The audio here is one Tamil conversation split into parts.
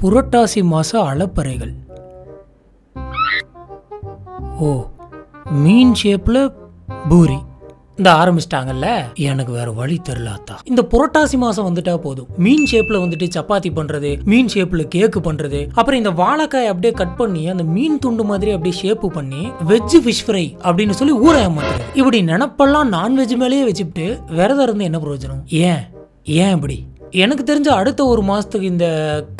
புரட்டாசி மாச அலப்பறைகள். ஓ, மீன் ஷேப்ல பூரி இந்த ஆரம்பிச்சிட்டாங்கல்ல. எனக்கு வேற வழி தெரியலாத்தா. இந்த புரட்டாசி மாசம் வந்துட்டா போதும், மீன் ஷேப்ல வந்துட்டு சப்பாத்தி பண்றது, மீன் ஷேப்ல கேக்கு பண்றது, அப்புறம் இந்த வாழைக்காய் அப்படியே கட் பண்ணி அந்த மீன் துண்டு மாதிரி அப்படியே ஷேப் பண்ணி வெஜ் ஃபிஷ் ஃப்ரை அப்படின்னு சொல்லி ஊற ஏமாத்துறது. இப்படி நினப்பெல்லாம் நான்வெஜ் மேலேயே வச்சுட்டு விரதம் இருந்து என்ன பிரயோஜனம்? ஏன் இப்படி? எனக்கு தெரிஞ்ச அடுத்த ஒரு மாசத்துக்கு இந்த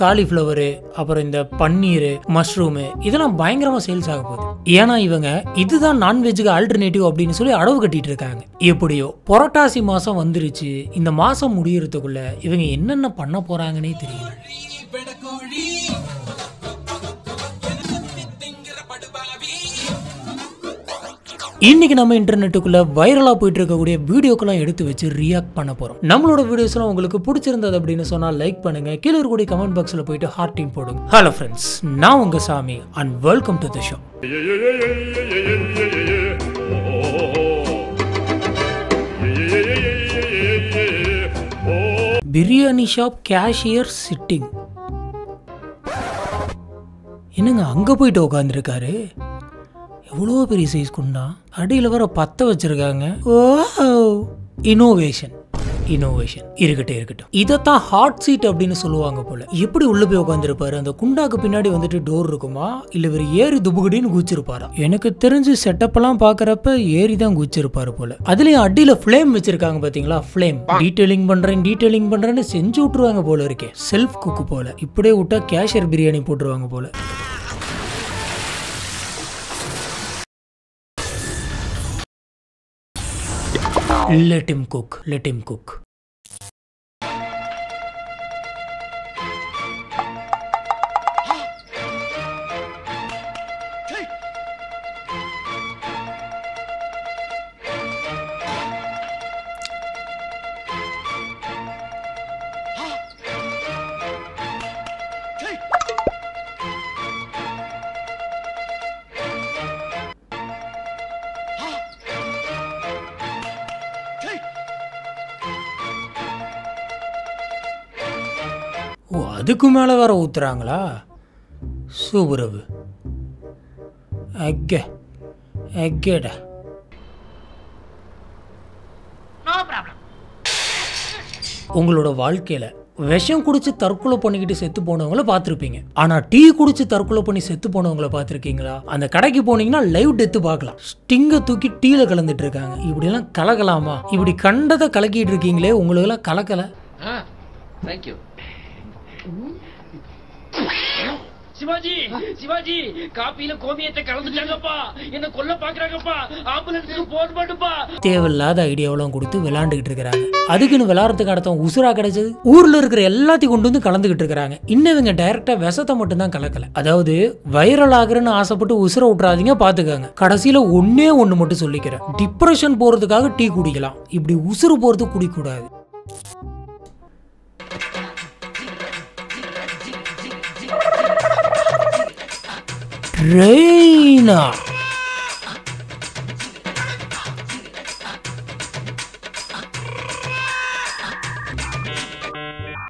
காலிஃப்ளவரு, அப்புறம் இந்த பன்னீர், மஷ்ரூமு இதெல்லாம் பயங்கரமா சேல்ஸ் ஆக போகுது. ஏன்னா இவங்க இதுதான் நான்வெஜ்ஜுக்கு ஆல்டர்னேட்டிவ் அப்படின்னு சொல்லி அளவு கட்டிட்டு இருக்காங்க. எப்படியோ புரட்டாசி மாசம் வந்துருச்சு. இந்த மாசம் முடியறதுக்குள்ள இவங்க என்னென்ன பண்ண போறாங்கன்னே தெரியல. இன்னைக்கு நம்ம இன்டர்நெட்டுக்குள்ள வைரலா போயிட்டு இருக்கக்கூடிய வீடியோக்கெல்லாம் எடுத்து வச்சு ரியாக்ட் பண்ண போறோம். நம்மளோட வீடியோஸ் எல்லாம் உங்களுக்கு பிடிச்சிருந்தது அப்படின்னு சொன்னா லைக் பண்ணுங்க. கீழே இருக்கக்கூடிய கமெண்ட் பாக்ஸ்ல போயிட்டு ஹார்ட்டிங் போடுங்க. ஹலோ ஃப்ரெண்ட்ஸ், நான் உங்க சாமி and welcome to the show. Biryani shop cashier sitting. என்னங்க அங்க போயிட்டு உட்காந்துருக்காரு? எவ்வளோ பெரிய சைஸ் குண்டா, அடியில் வர பத்த வச்சிருக்காங்க. ஓ, இனோவேஷன் இருக்கட்டும். இதைத்தான் ஹாட் சீட் அப்படின்னு சொல்லுவாங்க போல. எப்படி உள்ள போய் உட்காந்துருப்பாரு? அந்த குண்டாக்கு பின்னாடி வந்துட்டு டோர் இருக்குமா, இல்ல வேற ஏறி துபுகடின்னு குச்சிருப்பாரா? எனக்கு தெரிஞ்சு செட்டப் எல்லாம் பாக்குறப்ப ஏறி தான் குச்சிருப்பாரு போல. அதுலயும் அடியில ஃபிளேம் வச்சிருக்காங்க பாத்தீங்களா? ஃபிளேம் டீடைலிங் பண்றேன்னு செஞ்சு விட்டுருவாங்க போல இருக்கே. செல்ஃப் குக்கு போல. இப்படியே விட்டா கேஷியர் பிரியாணி போட்டுருவாங்க போல. Let him cook. ஓ, அதுக்கு மேலே வேற ஊத்துறாங்களா? சூப்பரவு. எக்கேடா. உங்களோட வாழ்க்கையில விஷம் குடிச்சு தற்கொலை பண்ணிக்கிட்டு செத்து போனவங்கள பார்த்துருப்பீங்க. ஆனா டீ குடிச்சு தற்கொலை பண்ணி செத்து போனவங்கள பார்த்துருக்கீங்களா? அந்த கடைக்கு போனீங்கன்னா லைவ் டெத்து பார்க்கலாம். ஸ்டிங்கை தூக்கி டீல கலந்துட்டு இருக்காங்க. இப்படி எல்லாம் கலக்கலாமா? இப்படி கண்டதை கலக்கிட்டு இருக்கீங்களே, உங்களுக்கு எல்லாம் கலக்கல? தேங்க்யூ. சிவாஜி காப்பியில கோமியத்தை கலந்துட்டாங்கப்பா, என்ன கொல்ல பாக்குறாங்கப்பா, ஆம்புலன்ஸ்க்கு போன் பண்ணுப்பா. தேவையில்லாத ஐடியாவெல்லாம் கொடுத்து விளையாண்டுகிட்டு இருக்காங்க. அதுக்குன்னு விளையாடுறதுக்கு அடுத்தவங்க உசுரா கிடைச்சது. ஊர்ல இருக்கிற எல்லாத்தையும் கொண்டு வந்து கலந்துகிட்டு இருக்காங்க. இன்னும் இவங்க டைரக்டா விஷத்தை மட்டும் தான் கலக்கல. அதாவது வைரல் ஆகுறன்னு ஆசைப்பட்டு உசுர விட்டுறாதீங்க, பாத்துக்காங்க. கடைசியில ஒன்னே ஒண்ணு மட்டும் சொல்லிக்கிறேன், டிப்ரெஷன் போறதுக்காக டீ குடிக்கலாம், இப்படி உசுறு போறது குடிக்கூடாது.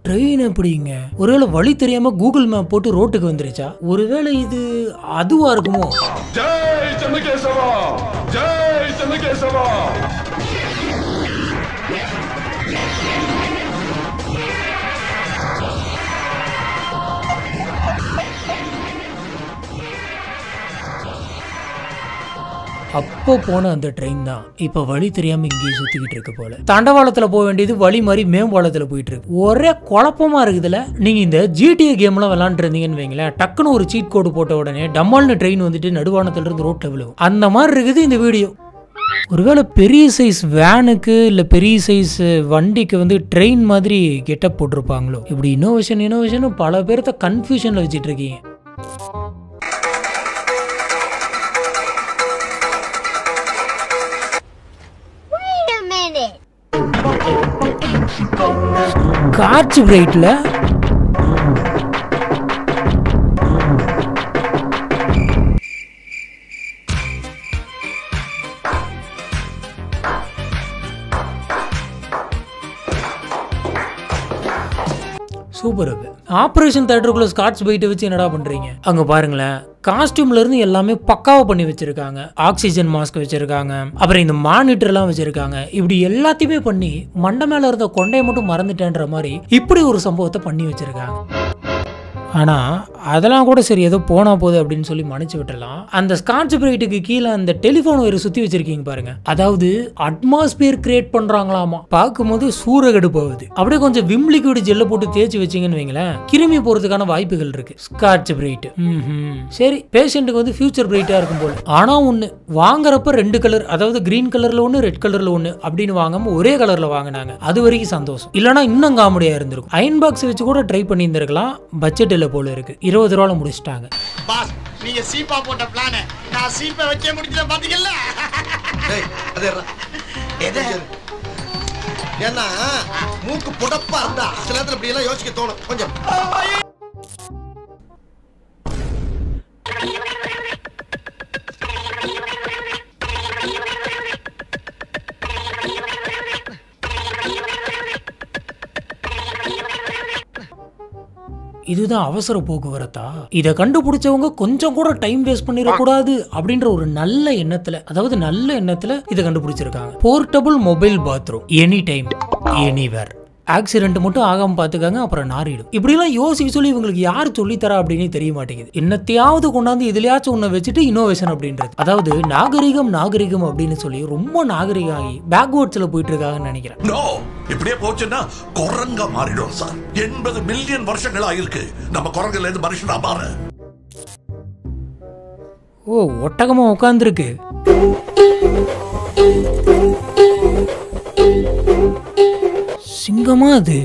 ட்ரெயின் எப்படிங்க? ஒருவேளை வழி தெரியாம கூகுள் மேப் போட்டு ரோட்டுக்கு வந்துருச்சா? ஒருவேளை இது அதுவா இருக்குமோ? ஜெய் சந்திரகேசவா, ஜெய் சந்திரகேசவா. அப்போ போன அந்த ட்ரெயின் தான் இப்ப வழி தெரியாம இங்கேயே சுத்திக்கிட்டு இருக்கு போல. தண்டவாளத்துல போக வேண்டியது வழி மாதிரி மேம்பாலத்துல போயிட்டு இருக்கு. ஒரே குழப்பமா இருக்குதுல. நீங்க இந்த GTA கேம் எல்லாம் விளையாண்டு இருந்தீங்கன்னு வைங்களேன், டக்குன்னு ஒரு சீட் கோடு போட்ட உடனே டம்மால்னு ட்ரெயின் வந்துட்டு நடுவானத்துல இருந்து ரோட்ல விழுவும். அந்த மாதிரி இருக்குது இந்த வீடியோ. ஒருவேளை பெரிய சைஸ் வேனுக்கு இல்ல பெரிய சைஸ் வண்டிக்கு வந்து ட்ரெயின் மாதிரி கெட்டப் போட்டிருப்பாங்களோ? இப்படி இனோவேஷன் பல பேர்த்த கன்ஃபியூஷன்ல வச்சுட்டு இருக்கீங்க. காட்சி பிரைட்ல சூப்பர். ஆபரேஷன் தியேட்டருக்குள்ள ஸ்காட்ச் பைட்டை வச்சு என்னடா பண்றீங்க? அங்க பாருங்களேன், காஸ்டியூம்ல இருந்து எல்லாமே பக்காவா பண்ணி வச்சிருக்காங்க. ஆக்சிஜன் மாஸ்க் வச்சிருக்காங்க, அப்புறம் இந்த மானிட்டர் எல்லாம் வச்சிருக்காங்க. இப்படி எல்லாத்தையுமே பண்ணி மண்டை மேல இருந்த கொண்டையை மட்டும் மறந்துட்டேன்ற மாதிரி இப்படி ஒரு சம்பவத்தை பண்ணி வச்சிருக்காங்க. ஆனா அதெல்லாம் கூட சரி, ஏதோ போனா போகுது அப்படின்னு சொல்லி மன்னிச்சு விட்டுறலாம். அந்த ஸ்காட்ச் பிரைட்டுக்கு கீழே அந்த டெலிஃபோன் ஒயர் சுத்தி வச்சிருக்கீங்க பாருங்க, அதாவது அட்மாஸ்பியர் கிரியேட் பண்றாங்களாமா. பார்க்கும்போது சூறகடு போகுது. அப்படியே கொஞ்சம் விம் லிக்விட் ஜெல்ல போட்டு தேய்ச்சி வச்சீங்கன்னு வைங்களேன், கிருமி போறதுக்கான வாய்ப்புகள் இருக்கு. ஸ்காட்ச் பிரைட் சரி, பேஷண்ட்டுக்கு வந்து ஃபியூச்சர் பிரைட்டா இருக்கும் போல. ஆனா ஒண்ணு, வாங்குறப்ப 2 கலர், அதாவது கிரீன் கலர்ல ஒண்ணு, ரெட் கலர்ல ஒண்ணு அப்படின்னு வாங்காம ஒரே கலர்ல வாங்கினாங்க. அது வரைக்கும் சந்தோஷம். இல்லைன்னா இன்னும் காமெடியா இருந்திருக்கும். அயன் பாக்ஸ் வச்சு கூட ட்ரை பண்ணி இருந்திருக்கலாம். பட்ஜெட் போல இருக்கு. 20 ரூபாயில முடிச்சிட்டாங்க. பாஸ், நீங்க சீப்பா போட்ட பிளான் நான் சீப்பை வச்சே முடிச்சத பாத்தீங்களா? டேய் அதேடா. எது? ஏன்னா மூக்கு புடப்பா இருந்தா சில நேரத்துல இப்படி எல்லாம் யோசிக்க தோணும் கொஞ்சம். இதுதான் அவசர போக்குவரத்தா? இதை கண்டுபிடிச்சவங்க கொஞ்சம் கூட டைம் வேஸ்ட் பண்ணிடக்கூடாது அப்படின்ற ஒரு நல்ல எண்ணத்துல, அதாவது நல்ல எண்ணத்துல இதை கண்டுபிடிச்சிருக்காங்க. Portable mobile bathroom, any time anywhere. Accident மட்டும் ஆகாம பாத்துக்காங்க, அப்புறம் நாரிடும். இப்படிலாம் யோசிக்க சொல்லி இவங்களுக்கு யார் சொல்லித்தரா அப்படின்னு தெரிய மாட்டேங்குது. என்னத்தையாவது கொண்டாந்து இதுலயாச்சும் ஒன்ன வச்சுட்டு இன்னோவேஷன் அப்படின்றது, அதாவது நாகரிகம் நாகரிகம் அப்படின்னு சொல்லி ரொம்ப நாகரிகம் ஆகி பேக்வேர்ட்ஸ்ல போயிட்டு இருக்காங்கன்னு நினைக்கிறேன். இப்படியே போச்சுன்னா குரங்கா மாறிடும் சார். 80 மில்லியன் வருஷங்கள் ஆயிருக்கு நம்ம குரங்குல இருந்து மனுஷனா மாற. ஓ, ஒட்டகமா உட்கார்ந்துருக்கு. சிங்கமா அது?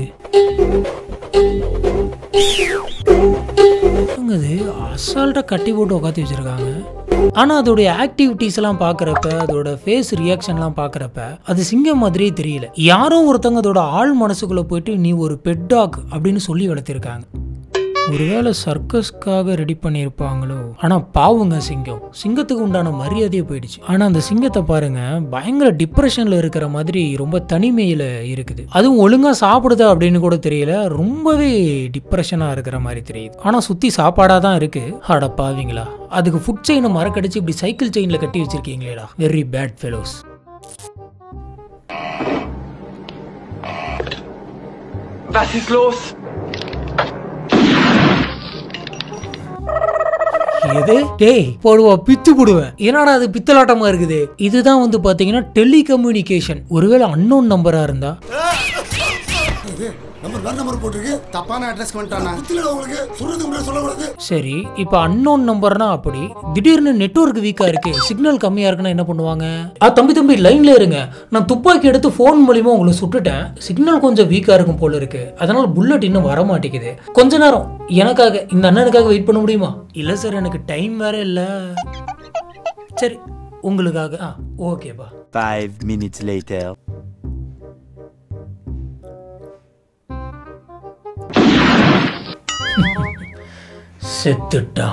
அசால்ட்டா கட்டி போட்டு உட்காந்து வச்சிருக்காங்க. ஆனா அதோடைய ஆக்டிவிட்டிஸ் எல்லாம் பாக்குறப்ப, அதோட ஃபேஸ் ரியாக்ஷன்லாம் பாக்குறப்ப அது சிங்கம் மாதிரியே தெரியல. யாரோ ஒருத்தங்க அதோட ஆள் மனசுக்குள்ள போயிட்டு நீ ஒரு பெட் டாக் அப்படின்னு சொல்லி வளர்த்திருக்காங்க. ஒருவேளை சர்க்கஸ்க்காக ரெடி பண்ணியிருப்பாங்களோ. ஆனா பாவுங்க, சிங்கத்துக்கு உண்டான மரியாதையே போயிடுச்சு. ஆனா அந்த சிங்கத்தை பாருங்க, பயங்கர டிப்ரெஷன்ல இருக்கிற மாதிரி, ரொம்ப தனிமையில இருக்குது. அதுவும் ஒழுங்கா சாப்பிடுதா அப்படின்னு கூட தெரியல, ரொம்பவே டிப்ரெஷனா இருக்கிற மாதிரி தெரியுது. ஆனா சுத்தி சாப்பாடா தான் இருக்கு. அட பாவீங்களா, அதுக்கு ஃபுட் செயினை மறக்கடிச்சு இப்படி சைக்கிள் செயின்ல கட்டி வச்சிருக்கீங்களேடா, very bad fellows. Was ist los? எது? டேய் போடுவா, பிச்சு போடுவேன். என்னடா அது பித்தலாட்டமா இருக்குது? இதுதான் வந்து பாத்தீங்கன்னா டெலிகம்யூனிகேஷன். ஒருவேளை அன்னோன் நம்பரா இருந்தா? சரி, இப்ப அன்னோன் நம்பர்னா அப்படி திடீர்னு நெட்வொர்க் வீக்கா இருக்கு, சிக்னல் கம்மியா இருக்குன்னா என்ன பண்ணுவாங்க? தம்பி லைன்ல இருங்க, நான் துப்பாக்கி எடுத்து போன் மூலியமா உங்களை சுட்டுட்டேன், சிக்னல் கொஞ்சம் வீக்கா இருக்கும் போல இருக்கு, அதனால புல்லட் இன்னும் வர மாட்டேங்குது, கொஞ்ச நேரம் எனக்காக இந்த அண்ணனுக்காக வெயிட் பண்ண முடியுமா? இல்ல சார், எனக்கு டைம் வேற இல்ல. சரி, உங்களுக்காக. ஓகேப்பா. 5 minutes later. செத்துட்டா.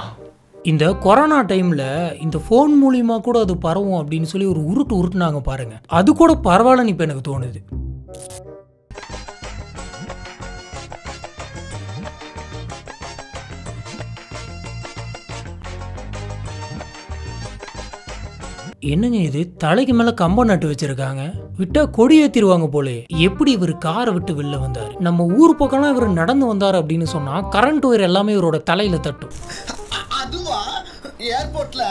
இந்த கொரோனா டைம்ல இந்த போன் மூலியமா கூட அது பரவும் அப்படின்னு சொல்லி ஒரு உருட்டுனாங்க பாருங்க, அது கூட பரவாயில்லன்னு இப்ப எனக்கு தோணுது. என்னங்க இது, தலைக்கு மேல கம்பம் நட்டு வச்சிருக்காங்க, விட்டா கொடி ஏத்திடுவாங்க போலே. எப்படி இவர் காரை விட்டு வெளில வந்தாரு? நம்ம ஊர் பக்கம்லாம் இவர் நடந்து வந்தாரு அப்படின்னு சொன்னா கரண்ட் ஒயர் எல்லாமே இவரோட தலையில தட்டும். அதுவா ஏர்போர்ட்ல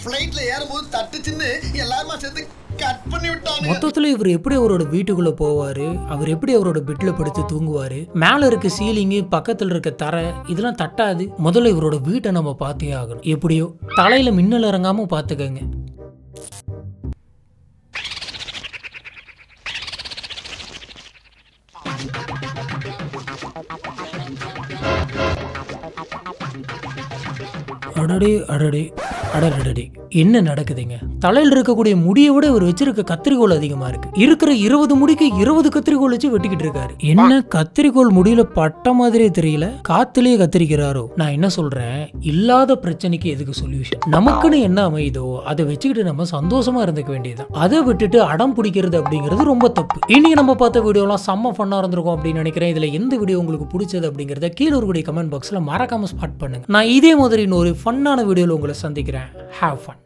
ஃளைட்ல ஏறும்போது தட்டுச்சுன்னு எல்லாரும் சேர்ந்து கட் பண்ணி விட்டாங்க. மொத்தத்துல இவர் எப்படி அவரோட வீட்டுக்குள்ள போவாரு, அவர் எப்படி அவரோட பெட்ல படுத்து தூங்குவாரு, மேல இருக்க சீலிங்கு, பக்கத்துல இருக்க தரை, இதெல்லாம் தட்டாது. முதல்ல இவரோட வீட்டை நம்ம பார்த்தே ஆகணும். எப்படியோ தலையில மின்னல் இறங்காம பாத்துக்கங்க. அடடே அடடே அடடே, என்ன நடக்குதுங்க? தலையில் இருக்கக்கூடிய முடியை விட இவர் வச்சிருக்க கத்திரிக்கோள் அதிகமா இருக்கு. இருக்கிற 20 முடிக்கு 20 கத்திரிக்கோள் வச்சு வெட்டிக்கிட்டு இருக்காரு. என்ன கத்திரிக்கோள் முடியல பட்ட மாதிரியே தெரியல, காத்திலேயே கத்திரிக்கிறாரோ? நான் என்ன சொல்றேன், இல்லாத பிரச்சனைக்கு எதுக்கு சொல்யூஷன்? நமக்குன்னு என்ன அமையுதோ அதை வச்சுக்கிட்டு நம்ம சந்தோஷமா இருந்துக்க வேண்டியதுதான். அதை விட்டுட்டு அடம் பிடிக்கிறது அப்படிங்கிறது ரொம்ப தப்பு. இன்னைக்கு நம்ம பார்த்த வீடியோலாம் செம்ம ஃபன்னா இருந்திருக்கும் அப்படின்னு நினைக்கிறேன். இதுல எந்த வீடியோ உங்களுக்கு பிடிச்சது அப்படிங்கறத கீழே இருக்கக்கூடிய கமெண்ட் பாக்ஸ்ல மறக்காம ஸ்பாட் பண்ணுங்க. நான் இதே மாதிரி இன்னொரு ஃபன்னான வீடியோல உங்களை சந்திக்கிறேன். Have fun.